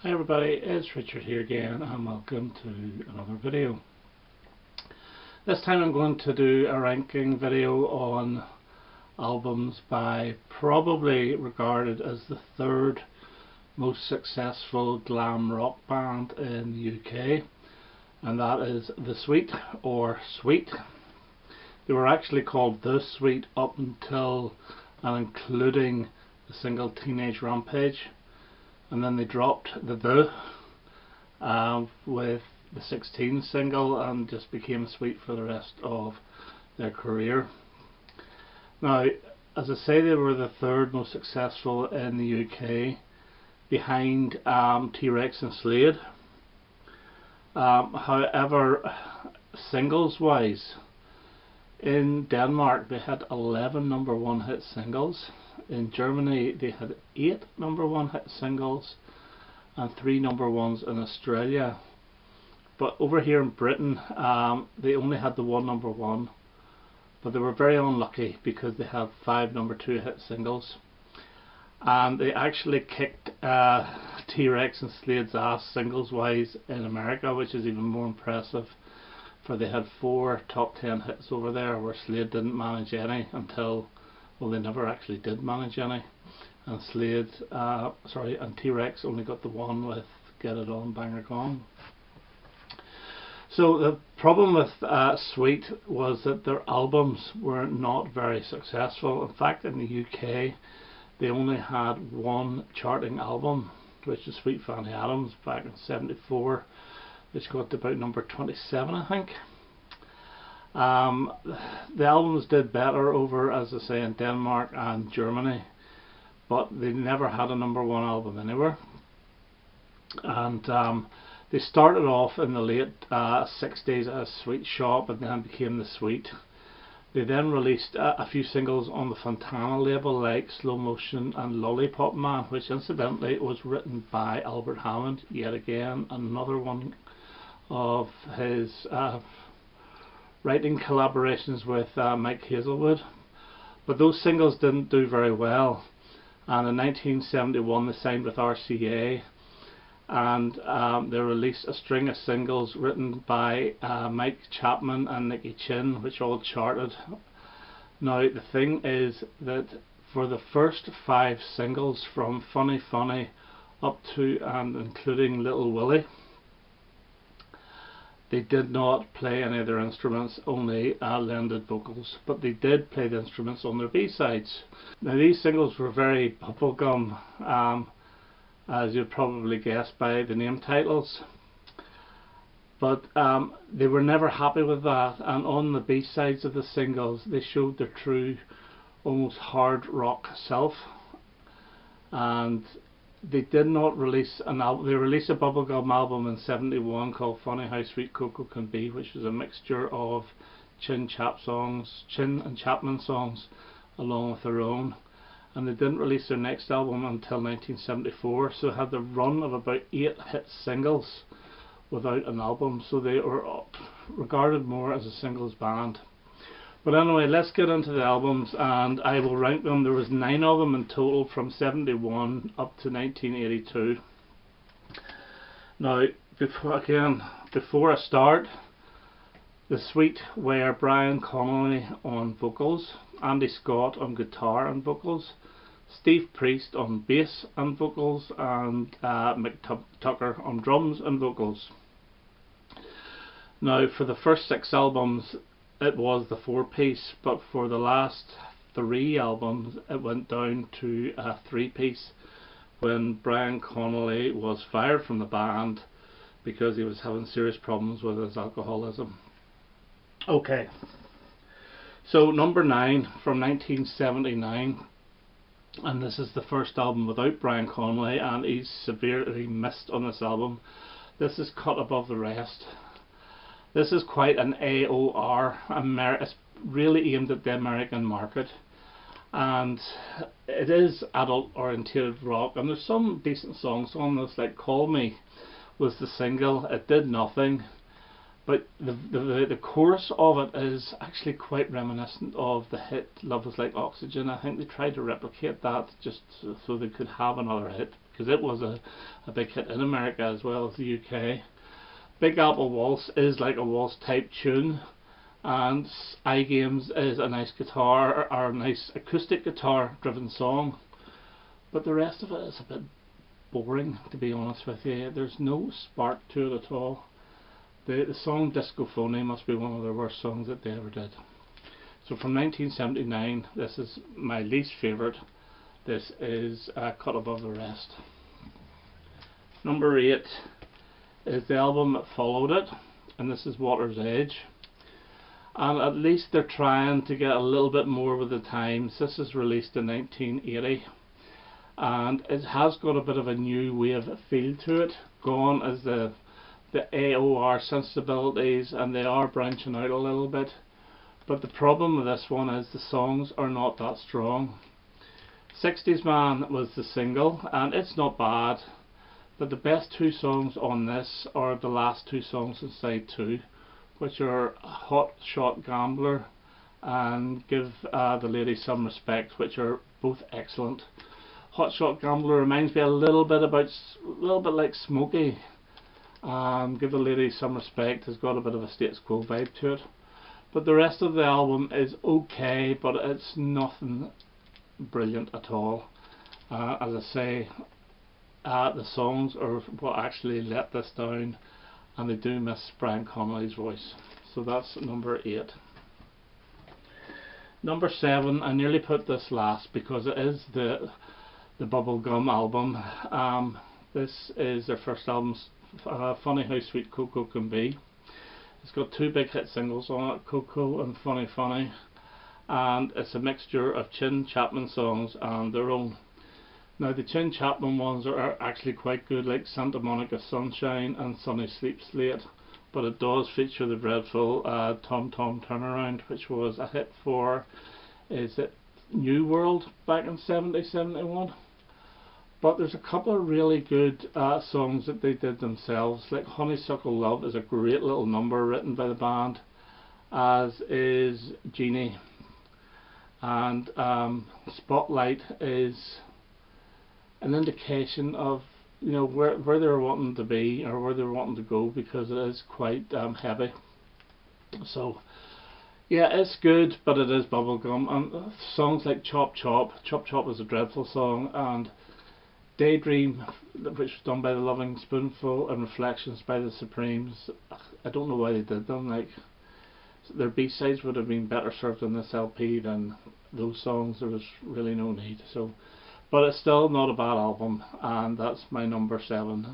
Hi everybody, it's Richard here again and welcome to another video. This time I'm going to do a ranking video on albums by probably regarded as the third most successful glam rock band in the UK, and that is The Sweet, or Sweet. They were actually called The Sweet up until and including the single Teenage Rampage. And then they dropped the with the 16 single and just became Sweet for the rest of their career. Now, as I say, they were the third most successful in the UK, behind T-Rex and Slade. However, singles wise, in Denmark they had 11 number one hit singles. In Germany they had 8 number one hit singles and 3 number ones in Australia. But over here in Britain they only had the 1 number one, but they were very unlucky because they had 5 number 2 hit singles, and they actually kicked T-Rex and Slade's ass singles wise in America, which is even more impressive, for they had 4 top 10 hits over there, where Slade didn't manage any until, well, they never actually did manage any, and and T-Rex only got the one with Get It On, Banger Gone. So the problem with Sweet was that their albums were not very successful. In fact, in the UK they only had 1 charting album, which is Sweet Fanny Adams back in '74, which got to about number 27, I think. The albums did better over, as I say, in Denmark and Germany, but they never had a number one album anywhere. And they started off in the late 60s as Sweet Shop and then became The Sweet. They then released a few singles on the Fontana label, like Slow Motion and Lollipop Man, which incidentally was written by Albert Hammond, yet again another one of his writing collaborations with Mike Hazelwood. But those singles didn't do very well, and in 1971 they signed with RCA, and they released a string of singles written by Mike Chapman and Nicky Chin, which all charted. Now the thing is that for the first 5 singles, from Funny Funny up to and including Little Willie, they did not play any of their instruments, only lended vocals, but they did play the instruments on their B-sides. Now these singles were very bubblegum, as you'd probably guess by the name titles, but they were never happy with that, and on the B-sides of the singles they showed their true, almost hard rock self. And they did not release an album. They released a bubblegum album in '71 called Funny How Sweet Cocoa Can Be, which was a mixture of Chin and Chapman songs along with their own, and they didn't release their next album until 1974, so they had the run of about 8 hit singles without an album, so they were regarded more as a singles band. But anyway, let's get into the albums, and I will rank them. There was 9 of them in total from '71 up to 1982. Now, before I start, The Sweet were Brian Connolly on vocals, Andy Scott on guitar and vocals, Steve Priest on bass and vocals, and Mick Tucker on drums and vocals. Now, for the first 6 albums it was the 4-piece, but for the last 3 albums it went down to a 3-piece when Brian Connolly was fired from the band because he was having serious problems with his alcoholism. Okay, so number 9 from 1979, and this is the first album without Brian Connolly, and he's severely missed on this album. This is Cut Above the Rest. This is quite an AOR. It's really aimed at the American market, and it is adult oriented rock, and there's some decent songs on this, like Call Me was the single. It did nothing, but the chorus of it is actually quite reminiscent of the hit Love Is Like Oxygen. I think they tried to replicate that just so they could have another hit. because it was a big hit in America as well as the UK. Big Apple Waltz is like a waltz type tune, and iGames is a nice guitar or a nice acoustic guitar driven song, but the rest of it is a bit boring, to be honest with you. There's no spark to it at all. The song Disco Phony must be one of the worst songs that they ever did. So from 1979, this is my least favourite. This is Cut Above the Rest. Number 8 is the album that followed it, and this is Water's Edge. And at least they're trying to get a little bit more with the times. This is released in 1980, and it has got a bit of a new wave feel to it. Gone is the AOR sensibilities, and they are branching out a little bit. But the problem with this one is the songs are not that strong. 60s Man was the single, and it's not bad, but the best two songs on this are the last two songs in side 2, which are Hot Shot Gambler and Give the Lady Some Respect, which are both excellent. Hot Shot Gambler reminds me a little bit like Smokey. Give the Lady Some Respect has got a bit of a Status Quo vibe to it. But the rest of the album is okay, but it's nothing brilliant at all. As I say, the songs are what actually let this down, and they do miss Brian Connolly's voice. So that's number 8. Number 7, I nearly put this last because it is the Bubblegum album. This is their first album, Funny How Sweet Coco Can Be. It's got 2 big hit singles on it, Coco and Funny Funny, and it's a mixture of Chin Chapman songs and their own. Now the Chin Chapman ones are actually quite good, like Santa Monica Sunshine and Sunny Sleeps Late, but it does feature the dreadful Tom Tom Turnaround, which was a hit for, is it New World back in 70-71. But there's a couple of really good songs that they did themselves, like Honeysuckle Love is a great little number written by the band, as is Genie, and Spotlight is an indication of, you know, where they're wanting to be or where they're wanting to go, because it is quite heavy. So yeah, it's good, but it is bubblegum. And songs like Chop Chop is a dreadful song, and Daydream, which was done by the Loving Spoonful, and Reflections by the Supremes, I don't know why they did them. Like, their B-sides would have been better served on this LP than those songs. There was really no need. So, but it's still not a bad album, and that's my number 7,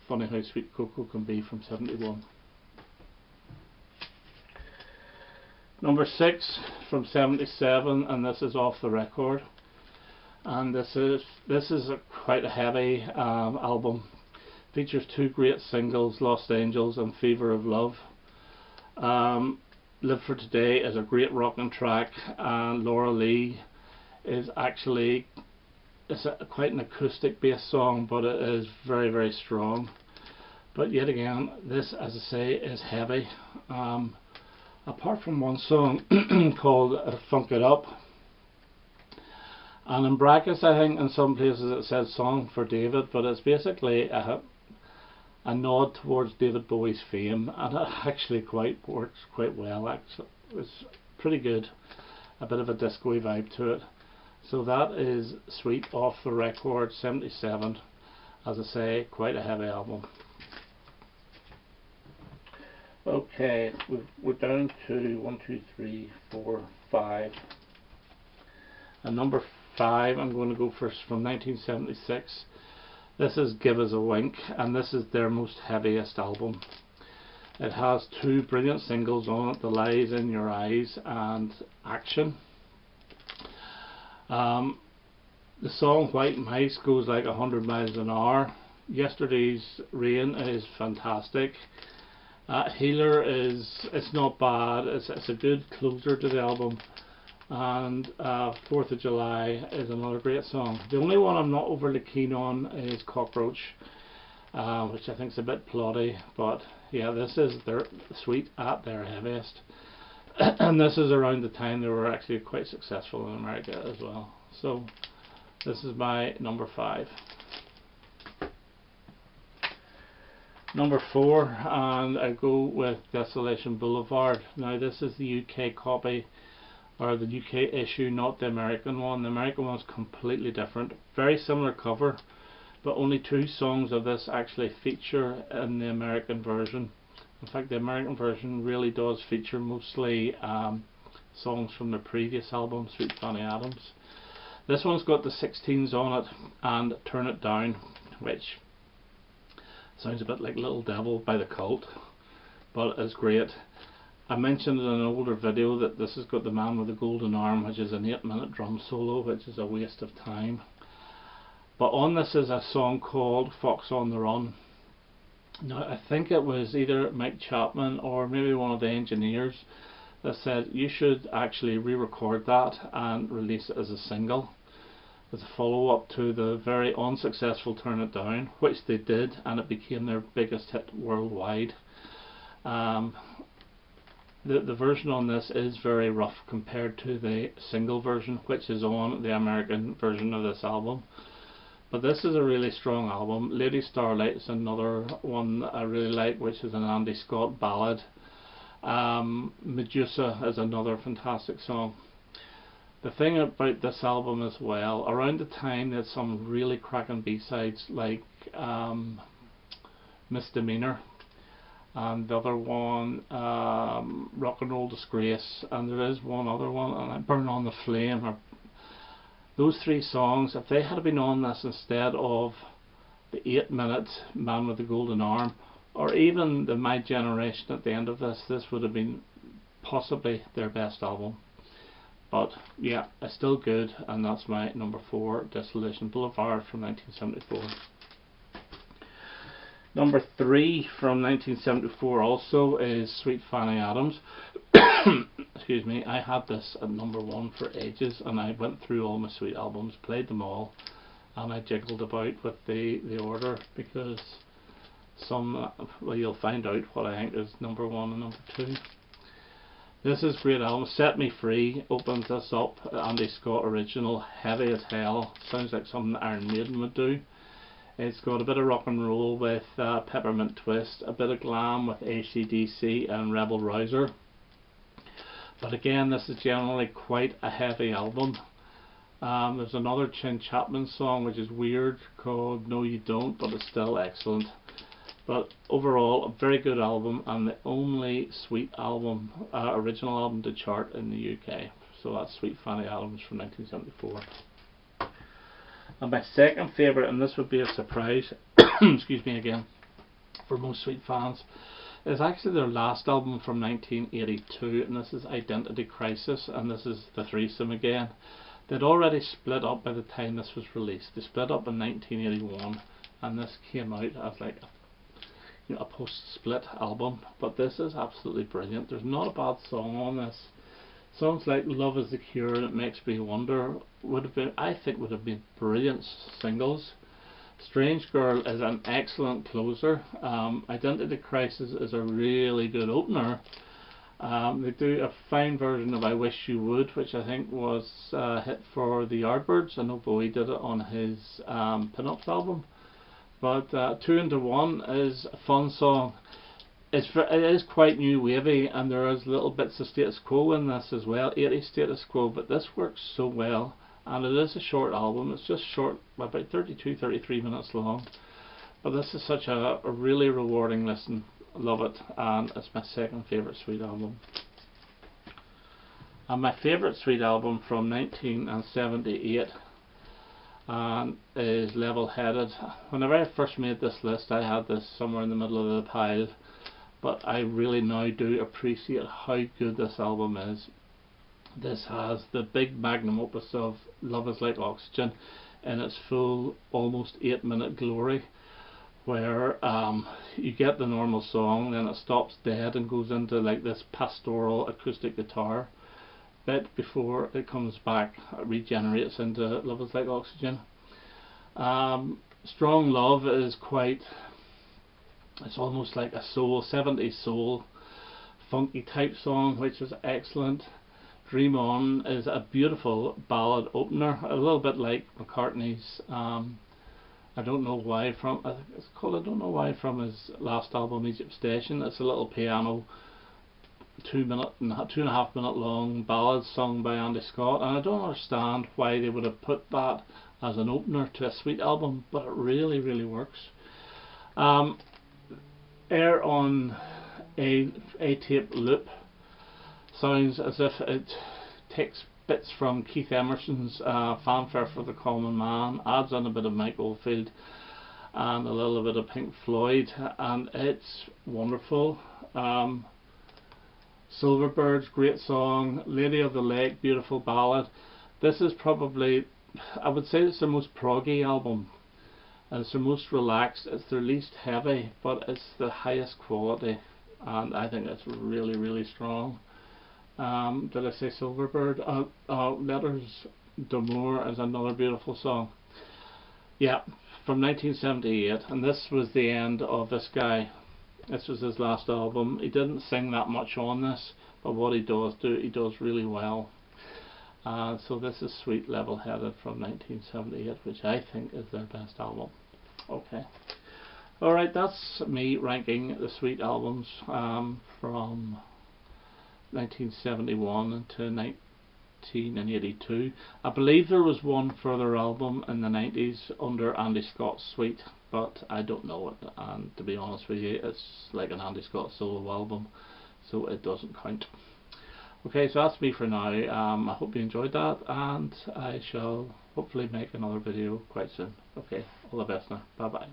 Funny How Sweet Coco Can Be from 71. Number 6 from 77, and this is Off the Record. And this is quite a heavy album. Features 2 great singles, Lost Angels and Fever of Love. Live for Today is a great rocking track, and Laura Lee is actually quite an acoustic based song, but it is very, very strong. But yet again, this, as I say, is heavy. Apart from one song called Funk It Up. And in brackets, I think in some places it says Song for David, but it's basically a nod towards David Bowie's fame, and it actually works quite well. Actually, it's pretty good, a bit of a disco-y vibe to it. So that is Sweet Off the Record 77. As I say, quite a heavy album. Okay, we're down to 1, 2, 3, 4, 5. And number 5, I'm going to go first from 1976. This is Give Us a Wink, and this is their most heaviest album. It has 2 brilliant singles on it, The Lies in Your Eyes and Action. The song White Mice goes like 100 miles an hour. Yesterday's Rain is fantastic. Healer it's not bad, it's a good closer to the album. And 4th of July is another great song. The only one I'm not overly keen on is Cockroach, which I think is a bit plotty, but yeah, this is their Sweet at their heaviest. And this is around the time they were actually quite successful in America as well. So this is my number 5. Number 4, and I go with Desolation Boulevard. Now this is the UK copy, or the UK issue, not the American one. The American one is completely different. Very similar cover, but only 2 songs of this actually feature in the American version. In fact, the American version really does feature mostly songs from the previous album, Sweet Fanny Adams. This one's got the 16s on it and Turn It Down, which sounds a bit like Little Devil by The Cult, but it's great. I mentioned in an older video that this has got the Man with the Golden Arm, which is an 8-minute drum solo, which is a waste of time. But on this is a song called Fox on the Run. Now I think it was either Mike Chapman or maybe one of the engineers that said you should actually re-record that and release it as a single, as a follow-up to the very unsuccessful Turn It Down, which they did, and it became their biggest hit worldwide. The version on this is very rough compared to the single version, which is on the American version of this album. But this is a really strong album. Lady Starlight is another one that I really like, which is an Andy Scott ballad. Medusa is another fantastic song. The thing about this album as well, around the time they had some really cracking B-sides like Misdemeanor, and the other one, Rock and Roll Disgrace, and there is one other one, and Burn on the Flame. Or those 3 songs, if they had been on this instead of the 8-minute Man with the Golden Arm, or even the My Generation at the end of this, this would have been possibly their best album. But yeah, it's still good, and that's my number 4, Desolation Boulevard from 1974. Number 3 from 1974 also is Sweet Fanny Adams. Excuse me, I had this at number 1 for ages, and I went through all my Sweet albums, played them all, and I jiggled about with the order, because some, well, you'll find out what I think is number 1 and number 2. This is a great album. Set Me Free opens this up. Andy Scott original, heavy as hell, sounds like something Iron Maiden would do. It's got a bit of rock and roll with Peppermint Twist, a bit of glam with AC/DC and Rebel Rouser. But again, this is generally quite a heavy album. There's another Chin Chapman song which is weird called No You Don't, but it's still excellent. But overall, a very good album, and the only Sweet album, original album to chart in the UK. So that's Sweet Fanny Adams from 1974. And my second favourite, and this would be a surprise, excuse me again, for most Sweet fans, is actually their last album from 1982, and this is Identity Crisis, and this is the threesome again. They'd already split up by the time this was released. They split up in 1981, and this came out as like a post-split album, but this is absolutely brilliant. There's not a bad song on this. Songs like Love Is the Cure and It Makes Me Wonder would have been, I think, would have been brilliant singles. Strange Girl is an excellent closer. Identity Crisis is a really good opener. They do a fine version of I Wish You Would, which I think was a hit for the Yardbirds. I know Bowie did it on his Pin-Ups album. But 2 into 1 is a fun song. It is quite new wavy, and there is little bits of status quo in this as well, 80s status quo, but this works so well, and it is a short album. It's just short, about 32-33 minutes long, but this is such a really rewarding listen. I love it, and it's my second favourite Sweet album. And my favourite Sweet album from 1978 is Level Headed. Whenever I first made this list, I had this somewhere in the middle of the pile, but I really now do appreciate how good this album is. This has the big magnum opus of Love Is Like Oxygen in its full, almost 8-minute glory, where you get the normal song, then it stops dead and goes into like this pastoral acoustic guitar bit before it comes back, regenerates into Love Is Like Oxygen. Strong Love is quite, it's almost like a soul, 70s soul, funky type song, which is excellent. Dream On is a beautiful ballad opener, a little bit like McCartney's I don't know why from, I think it's called I Don't Know Why, from his last album Egypt Station. It's a little piano 2.5 minute long ballad sung by Andy Scott, and I don't understand why they would have put that as an opener to a Sweet album, but it really, really works. Air on a tape loop sounds as if it takes bits from Keith Emerson's Fanfare for the Common Man, adds in a bit of Mike Oldfield and a little bit of Pink Floyd, and it's wonderful. Silverbirds, great song. Lady of the Lake, beautiful ballad. This is probably, I would say it's their most proggy album. It's their most relaxed, it's their least heavy, but it's the highest quality, and I think it's really, really strong. Did I say Silverbird? Letters d'Amour is another beautiful song. Yeah, from 1978, and this was the end of this guy. This was his last album. He didn't sing that much on this, but what he does do, he does really well. So this is Sweet Level Headed from 1978, which I think is their best album. Okay. Alright, that's me ranking the Sweet albums from 1971 to 1982. I believe there was one further album in the 90s under Andy Scott's Sweet, but I don't know it, and to be honest with you, it's like an Andy Scott solo album, so it doesn't count. Okay, so that's me for now. I hope you enjoyed that, and I shall hopefully make another video quite soon. Okay, all the best now. Bye bye.